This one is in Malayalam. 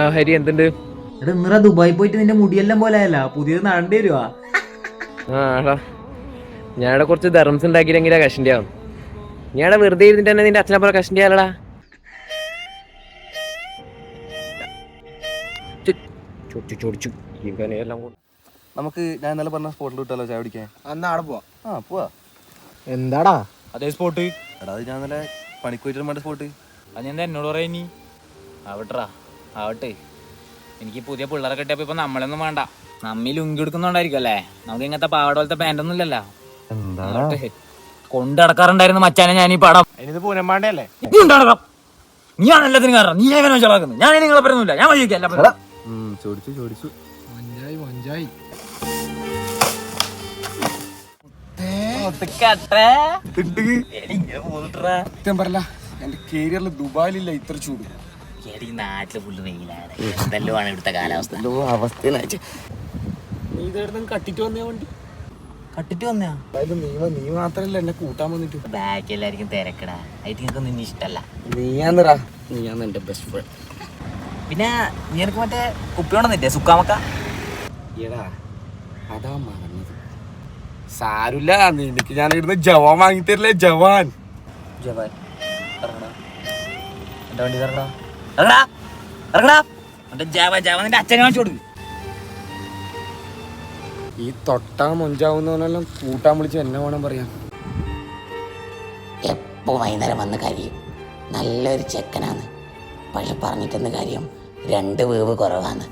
ആ ഹരി എന്തുണ്ട്? എടാ ഇന്നറ ദുബായി പോയിട്ട് നിന്റെ മുടിയെല്ലാം പോലെ അല്ല പുതിയത് നടണ്ടി വരുവാ. ആ ആടാ, ഞാനിവിടെ കുറച്ച് ദർംസ് ഉണ്ടാക്കിയിട്ടെങ്കിലാ കഷണ്ടി ആവും. ഞാടെ വെറുതെ ഇരുന്നിട്ട് തന്നെ നിന്റെ അച്ഛനെ പോലെ കഷണ്ടി ആലടാ. ചോദിച്ചു എല്ലാം കൂടെ നമുക്ക് ഞാൻ ഇന്നലെ പറഞ്ഞ സ്പോട്ടിൽ വിട്ടാലോ ചായ പിടിക്കാൻ? അന്ന് ആടെ പോവാ. പോവാ. എന്താടാ അതേ സ്പോട്ട്? എടാ അത് ഞാൻ ഇന്നലെ പണിക്ക് പോയിട്ട് വേണ്ട സ്പോട്ട്. അത് ഞാൻ എന്നോട് പറയാ. ഇനി ആവട്ടാ ആവട്ടെ. എനിക്ക് പുതിയ പിള്ളേരെ കിട്ടിയപ്പോ ഇപ്പൊ നമ്മളൊന്നും വേണ്ട. നമ്മി ലുങ്കി എടുക്കുന്നുണ്ടായിരിക്കും അല്ലേ? നമുക്ക് ഇങ്ങനത്തെ പാവാട പോലത്തെ പാൻ്റൊന്നും ഇല്ലല്ലോ. കൊണ്ടടക്കാറുണ്ടായിരുന്നു മച്ചാനെ ഞാൻ ഈ പടം. അതിനിത് പൂനമ്പാണ്ടല്ലേ? നീയാണ് എല്ലാത്തിനും കാരണം. നീ എങ്ങനെ വെച്ചാക്കുന്നത്? ഞാൻ നിങ്ങളെ പറയുന്നില്ല. ഞാൻ വഴിക്കല്ല. ചോദിച്ചു മഞ്ചായി പറല. എന്റെ കരിയറിൽ ദുബായിലില്ല ഇത്ര ചൂട്. നാട്ടില് ഫുള്ള് വെയിലാണ്. എന്തെല്ലോ ആണ് ഇവിടുത്തെ കാലാവസ്ഥ. നീ ഇതെടുത്ത് കട്ടിട്ട് വന്നേ വണ്ടി. കട്ടിട്ട് വന്നാ നീ മാത്രല്ല എന്നെ കൂട്ടാൻ വന്നിട്ട്. ബാക്കി എല്ലാവർക്കും തിരക്കടാ. ആയിട്ട് നിങ്ങൾക്ക് നിന്നെ ഇഷ്ടല്ല. നീയാന്ന് എന്റെ ബെസ്റ്റ് ഫ്രണ്ട്. പിന്നെ നീ എനിക്ക് മറ്റേ കുപ്പിയോണ്ടെന്നില്ലേ സുക്കാമക്ക? എടാ അതാ മറന്നത്. സാരില്ല, നിനക്ക് ഞാൻ ഇടുന്ന ജവാൻ വാങ്ങിത്തരില്ലേ? ജവാൻ ജവാൻ ഇറങ്ങടാ. എന്റെ വണ്ടി ഇറങ്ങടാ. ഇറങ്ങടാ ഇറങ്ങടാ. എന്റെ ജവാൻ ജവാൻ നിന്റെ അച്ഛനെ കാണിച്ചു കൊടുക്ക്. ഈ തൊട്ടാ മൊഞ്ചാവുന്നവനെല്ലാം കൂട്ടാൻ വിളിച്ച് എന്നെ വേണം പറയാം. എപ്പോൾ വൈകുന്നേരം വന്ന് കാര്യം നല്ലൊരു ചെക്കനാണ്. പക്ഷെ പറഞ്ഞിട്ടെന്ന് കാര്യം 2 വേവ് കുറവാണ്.